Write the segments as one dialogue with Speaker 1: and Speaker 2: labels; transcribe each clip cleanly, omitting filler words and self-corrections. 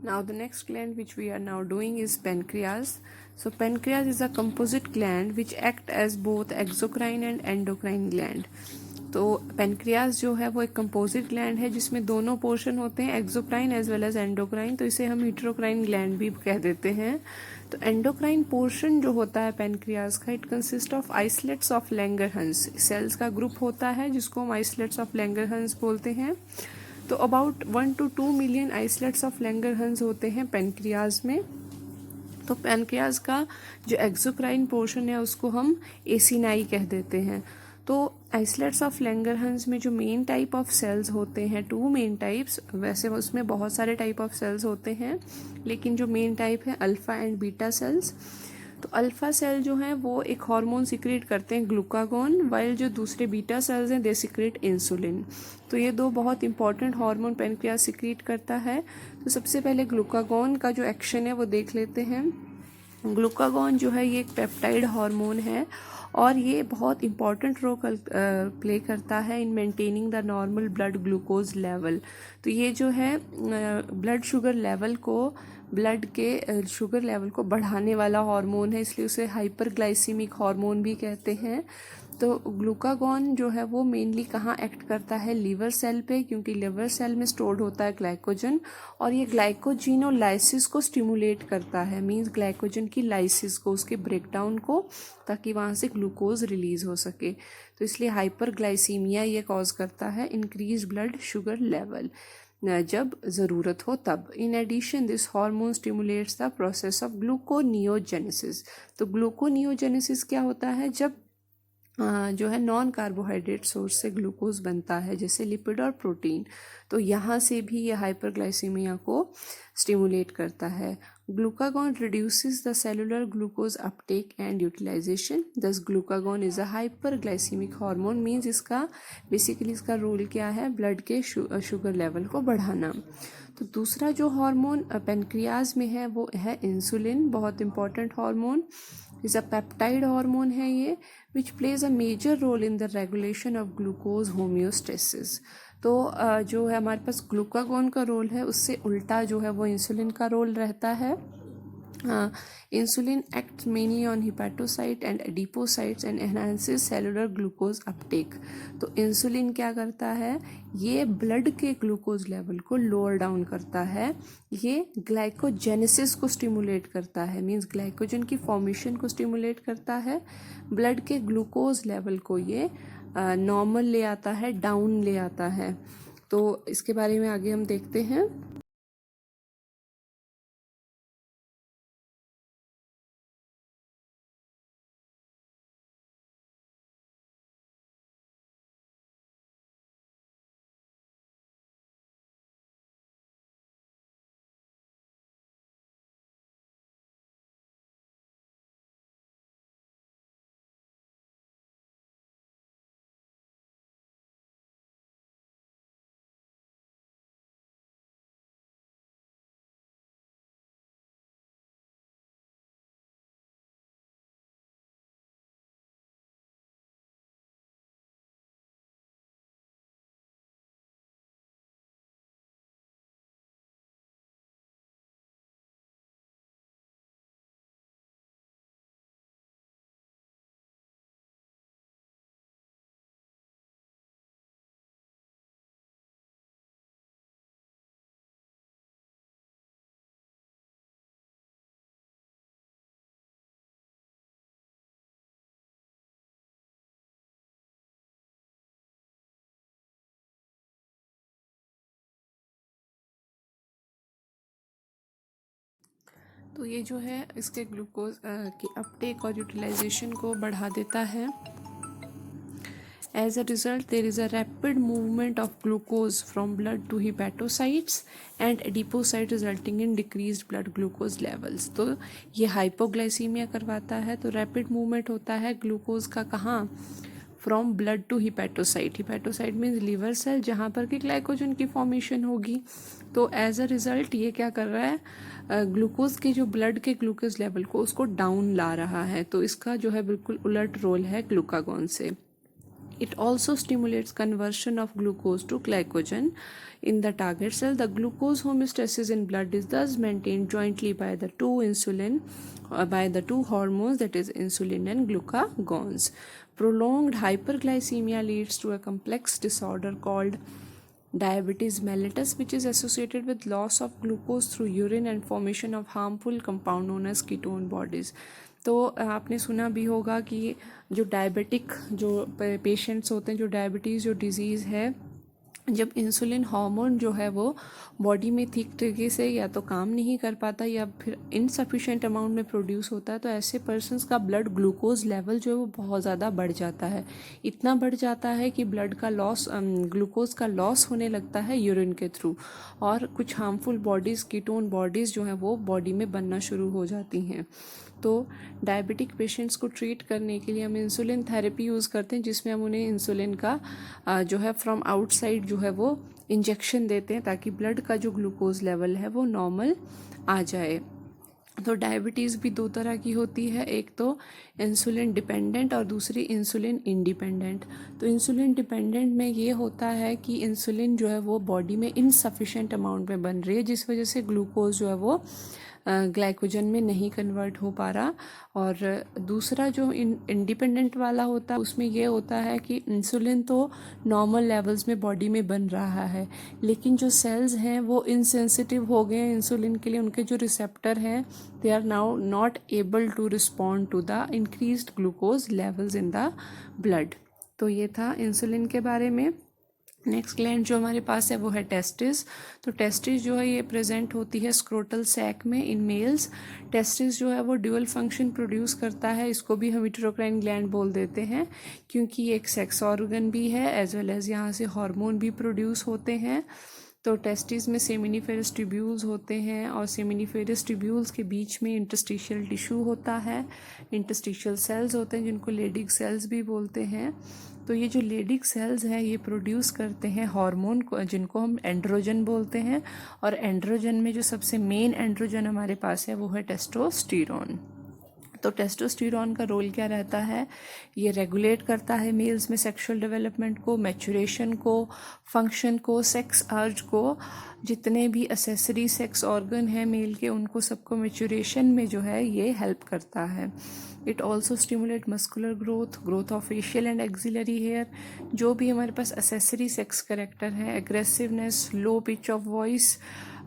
Speaker 1: Now the next gland which we are now doing is pancreas. So pancreas is a composite gland which act as both exocrine and endocrine gland. तो pancreas जो है वो एक composite gland है जिसमें दोनों portion होते हैं, exocrine as well as endocrine, तो इसे हम हीट्रोक्राइन ग्लैंड भी कह देते हैं। तो एंडोक्राइन पोर्शन जो होता है पेनक्रियाज का, it consist of islets of Langerhans, cells का ग्रुप होता है जिसको हम आइसलेट्स ऑफ लैंगरहंस बोलते हैं। तो about 1 to 2 million islets of Langerhans होते हैं पेनक्रियाज में। तो पेनक्रियाज का जो एक्सोक्राइन पोर्शन है उसको हम एसिनाई कह देते हैं। तो आइसलेट्स ऑफ लैंगरहंस में जो मेन टाइप ऑफ सेल्स होते हैं, टू मेन टाइप्स, वैसे उसमें बहुत सारे टाइप ऑफ सेल्स होते हैं लेकिन जो मेन टाइप है अल्फ़ा एंड बीटा सेल्स। तो अल्फ़ा सेल जो हैं वो एक हार्मोन सिक्रेट करते हैं ग्लूकागॉन, वाइल जो दूसरे बीटा सेल्स हैं दे सिक्रेट इंसुलिन। तो ये दो बहुत इंपॉर्टेंट हार्मोन पेनक्रियाज सिक्रेट करता है। तो सबसे पहले ग्लूकागॉन का जो एक्शन है वो देख लेते हैं। ग्लूकागॉन जो है ये एक पेप्टाइड हार्मोन है और ये बहुत इंपॉर्टेंट रोल प्ले करता है in maintaining the normal blood glucose level. तो ये जो है ब्लड शुगर लेवल को, ब्लड के शुगर लेवल को बढ़ाने वाला हार्मोन है, इसलिए उसे हाइपरग्लाइसीमिक हार्मोन भी कहते हैं। तो ग्लूकागॉन जो है वो मेनली कहाँ एक्ट करता है, लीवर सेल पे, क्योंकि लीवर सेल में स्टोर्ड होता है ग्लाइकोजन और ये ग्लाइकोजिनोलाइसिस को स्टिमुलेट करता है, मींस ग्लाइकोजन की लाइसिस को, उसके ब्रेकडाउन को, ताकि वहाँ से ग्लूकोज रिलीज हो सके। तो इसलिए हाइपरग्लाइसीमिया ये कॉज करता है इंक्रीज ब्लड शुगर लेवल जब ज़रूरत हो तब। In addition this hormone stimulates the process of gluconeogenesis. तो ग्लूकोनियोजेनेसिस क्या होता है, जब जो है नॉन कार्बोहाइड्रेट सोर्स से ग्लूकोज बनता है जैसे लिपिड और प्रोटीन, तो यहाँ से भी ये हाइपरग्लाइसीमिया को स्टिमुलेट करता है। Glucagon reduces the cellular glucose uptake and utilization, thus glucagon is a hyperglycemic hormone, means इसका बेसिकली इसका रोल क्या है, ब्लड के शुगर लेवल को बढ़ाना। तो दूसरा जो हार्मोन पेनक्रियाज में है वो है इंसुलिन, बहुत important hormone, is a peptide hormone है ये, which plays a major role in the regulation of glucose homeostasis. तो जो है हमारे पास ग्लूकागॉन का रोल है उससे उल्टा जो है वो इंसुलिन का रोल रहता है। Insulin acts mainly on hepatocyte and adipocytes and enhances cellular glucose Uptake. तो इंसुलिन क्या करता है, ये ब्लड के ग्लूकोज लेवल को लोअर डाउन करता है, ये ग्लाइकोजेनेसिस को स्टिमुलेट करता है, मींस ग्लाइकोजन की फॉर्मेशन को स्टिमुलेट करता है, ब्लड के ग्लूकोज लेवल को ये नॉर्मल ले आता है, डाउन ले आता है। तो इसके बारे में आगे हम देखते हैं। तो ये जो है इसके ग्लूकोज की अपटेक और यूटिलाइजेशन को बढ़ा देता है। As a result, there is a rapid movement of glucose from blood to hepatocytes and adipocytes resulting in decreased blood glucose levels. तो ये हाइपोग्लाइसीमिया करवाता है, तो रैपिड मूवमेंट होता है ग्लूकोज का, कहाँ, from blood to hepatocyte. Hepatocyte means liver cell, जहाँ पर कि ग्लाइकोजन की फॉर्मेशन होगी। तो एज अ रिजल्ट ये क्या कर रहा है, ग्लूकोज के जो ब्लड के ग्लूकोज लेवल को उसको डाउन ला रहा है। तो इसका जो है बिल्कुल उलट रोल है ग्लूकागॉन से। It also stimulates conversion of glucose to glycogen in the target cell. The glucose homeostasis in blood is thus maintained jointly by the two hormones, that is insulin and glucagons. Prolonged hyperglycemia leads to a complex disorder called diabetes mellitus, which is associated with loss of glucose through urine and formation of harmful compound known as ketone bodies. तो आपने सुना भी होगा कि जो diabetic जो patients होते हैं, जो डायबिटीज़ जो डिज़ीज़ है, जब इंसुलिन हार्मोन जो है वो बॉडी में ठीक तरीके से या तो काम नहीं कर पाता या फिर इनसफिशिएंट अमाउंट में प्रोड्यूस होता है, तो ऐसे पर्सन्स का ब्लड ग्लूकोज लेवल जो है वो बहुत ज़्यादा बढ़ जाता है. इतना बढ़ जाता है कि ब्लड का लॉस, ग्लूकोज का लॉस होने लगता है यूरिन के थ्रू, और कुछ हार्मफुल बॉडीज़, कीटोन बॉडीज़ जो हैं वो बॉडी में बनना शुरू हो जाती हैं. तो डायबिटिक पेशेंट्स को ट्रीट करने के लिए हम इंसुलिन थेरेपी यूज़ करते हैं, जिसमें हम उन्हें इंसुलिन का जो है फ्रॉम आउटसाइड जो है वो इंजेक्शन देते हैं, ताकि ब्लड का जो ग्लूकोज लेवल है वो नॉर्मल आ जाए. तो डायबिटीज़ भी दो तरह की होती है, एक तो इंसुलिन डिपेंडेंट और दूसरी इंसुलिन इंडिपेंडेंट. तो इंसुलिन डिपेंडेंट में ये होता है कि इंसुलिन जो है वो बॉडी में इनसफिशिएंट अमाउंट में बन रही है, जिस वजह से ग्लूकोज जो है वो ग्लाइकोजन में नहीं कन्वर्ट हो पा रहा. और दूसरा जो इंडिपेंडेंट वाला होता है, उसमें ये होता है कि इंसुलिन तो नॉर्मल लेवल्स में बॉडी में बन रहा है, लेकिन जो सेल्स हैं वो इनसेंसिटिव हो गए हैं इंसुलिन के लिए. उनके जो रिसेप्टर हैं, they are now not able to respond to the increased glucose levels in the blood. तो ये था इंसुलिन के बारे में. नेक्स्ट ग्लैंड जो हमारे पास है वो है टेस्टिस. तो टेस्टिस जो है ये प्रेजेंट होती है स्क्रोटल सैक में इन मेल्स. टेस्टिस जो है वो ड्यूअल फंक्शन प्रोड्यूस करता है. इसको भी हम यूटेरोक्राइन ग्लैंड बोल देते हैं, क्योंकि ये एक सेक्स ऑर्गन भी है, एज वेल एज यहाँ से हार्मोन भी प्रोड्यूस होते हैं. तो टेस्टिस में सेमिनिफेरस ट्यूब्यूल्स होते हैं, और सेमिनिफेरस ट्यूब्यूल्स के बीच में इंटरस्टिशियल टिश्यू होता है, इंटरस्टिशियल सेल्स होते हैं जिनको लेडिक सेल्स भी बोलते हैं. तो ये जो लेडिक सेल्स हैं ये प्रोड्यूस करते हैं हार्मोन को, जिनको हम एंड्रोजन बोलते हैं. और एंड्रोजन में जो सबसे मेन एंड्रोजन हमारे पास है वो है टेस्टोस्टेरोन. तो टेस्टोस्टेरोन का रोल क्या रहता है? ये रेगुलेट करता है मेल्स में सेक्सुअल डेवलपमेंट को, मैचुरेशन को, फंक्शन को, सेक्स अर्ज को. जितने भी असेसरी सेक्स ऑर्गन हैं मेल के, उनको सबको मैचुरेशन में जो है ये हेल्प करता है. It also stimulate muscular growth of facial and axillary hair. जो भी हमारे पास असेसरी सेक्स करेक्टर है, aggressiveness, low pitch of voice,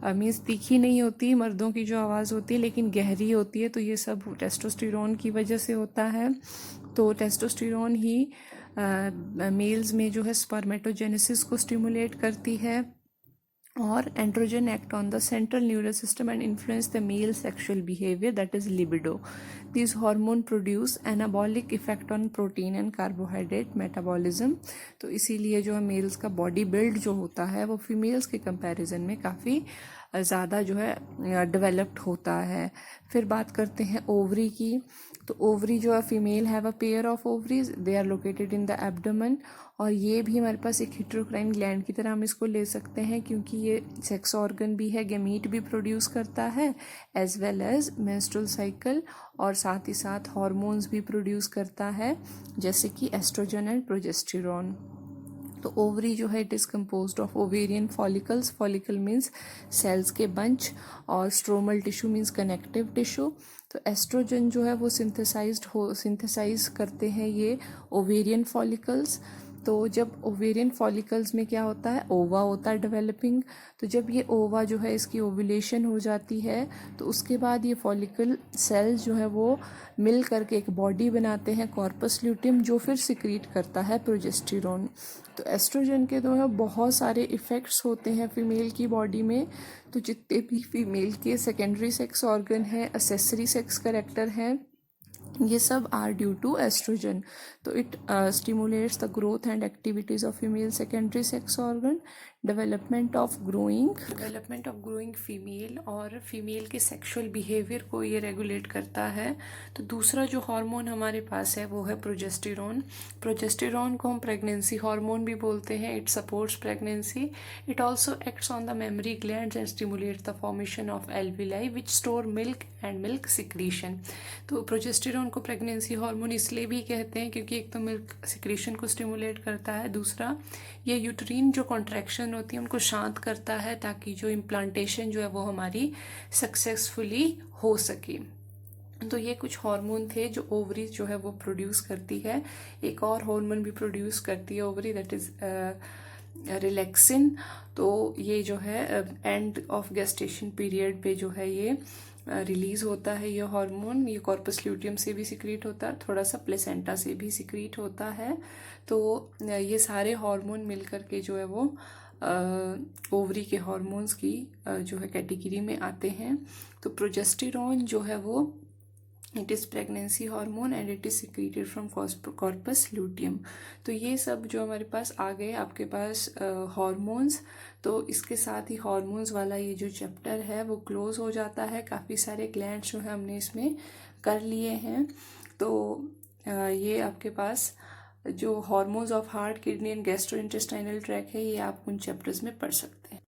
Speaker 1: means तीखी नहीं होती मर्दों की जो आवाज़ होती है, लेकिन गहरी होती है, तो ये सब टेस्टोस्टेरोन की वजह से होता है. तो टेस्टोस्टेरोन ही मेल्स में जो है स्पर्मेटोजेनेसिस को स्टिमुलेट करती है. और androgen act on the central nervous system and influence the male sexual behaviour, that is libido. These hormone produce anabolic effect on protein and carbohydrate metabolism. तो इसीलिए जो है मेल्स का बॉडी बिल्ड जो होता है वो फीमेल्स के कंपैरिजन में काफ़ी ज़्यादा जो है डेवलप्ड होता है. फिर बात करते हैं ओवरी की. तो ओवरी जो है female have a pair of ovaries, they are located in the abdomen. और ये भी हमारे पास एक यूटेरोक्राइन ग्लैंड की तरह हम इसको ले सकते हैं, क्योंकि ये सेक्स ऑर्गन भी है, गैमीट भी प्रोड्यूस करता है, as well as menstrual cycle, और साथ ही साथ हार्मोन्स भी प्रोड्यूस करता है, जैसे कि एस्ट्रोजन एंड प्रोजेस्टेरोन. तो ओवरी जो है it is composed of ovarian follicles. Follicle means cells के बंच, और stromal tissue means connective tissue. तो एस्ट्रोजन जो है वो सिंथेसाइज करते हैं ये ओवेरियन फॉलिकल्स. तो जब ओवेरियन फॉलिकल्स में क्या होता है, ओवा होता है डेवलपिंग. तो जब ये ओवा जो है इसकी ओव्यूलेशन हो जाती है, तो उसके बाद ये फॉलिकल सेल्स जो है वो मिल करके एक बॉडी बनाते हैं, कॉर्पस ल्यूटियम, जो फिर सिक्रीट करता है प्रोजेस्टेरोन. तो एस्ट्रोजन के जो है बहुत सारे इफ़ेक्ट्स होते हैं फीमेल की बॉडी में. तो जितने भी फीमेल के सेकेंडरी सेक्स ऑर्गन हैं, असेसरी सेक्स करेक्टर हैं, ये सब आर ड्यू टू एस्ट्रोजन. तो it stimulates the growth and activities of female secondary sex organ, development of growing female, और फीमेल के सेक्सुअल बिहेवियर को ये रेगुलेट करता है. तो दूसरा जो हार्मोन हमारे पास है वो है प्रोजेस्टेरोन. प्रोजेस्टेरोन को हम प्रेगनेंसी हार्मोन भी बोलते हैं. It supports pregnancy. It also acts on the mammary glands and stimulates the formation of alveoli which store milk and milk secretion. तो प्रोजेस्टेरोन प्रोजेस्टेरॉन को प्रेगनेंसी हार्मोन इसलिए भी कहते हैं क्योंकि एक तो मिल्क सिक्रीशन को स्टिमुलेट करता है, दूसरा ये यूट्रीन जो कॉन्ट्रैक्शन होती है उनको शांत करता है ताकि जो इम्प्लांटेशन जो है वो हमारी सक्सेसफुली हो सके। तो ये कुछ हार्मोन थे जो ओवरी जो है वो प्रोड्यूस करती है। एक और हार्मोन भी प्रोड्यूस करती है ओवरी, दैट इज रिलैक्सिन। तो ये जो है एंड ऑफ गेस्टेशन पीरियड पे जो है ये रिलीज होता है ये हार्मोन। ये कॉर्पस ल्यूटियम से भी सिक्रीट होता है, थोड़ा सा प्लेसेंटा से भी सिक्रीट होता है। तो ये सारे हार्मोन मिलकर के जो है वो ओवरी के हार्मोन्स की जो है कैटेगरी में आते हैं। तो प्रोजेस्टेरॉन जो है वो it is pregnancy hormone and it is secreted from corpus luteum. तो ये सब जो हमारे पास आ गए आपके पास हार्मोन्स। तो इसके साथ ही हार्मोन्स वाला ये जो चैप्टर है वो क्लोज हो जाता है। काफ़ी सारे ग्लैंड्स जो है हमने इसमें कर लिए हैं। तो ये आपके पास जो hormones of heart, kidney and gastrointestinal tract है ये आप उन चैप्टर्स में पढ़ सकते हैं।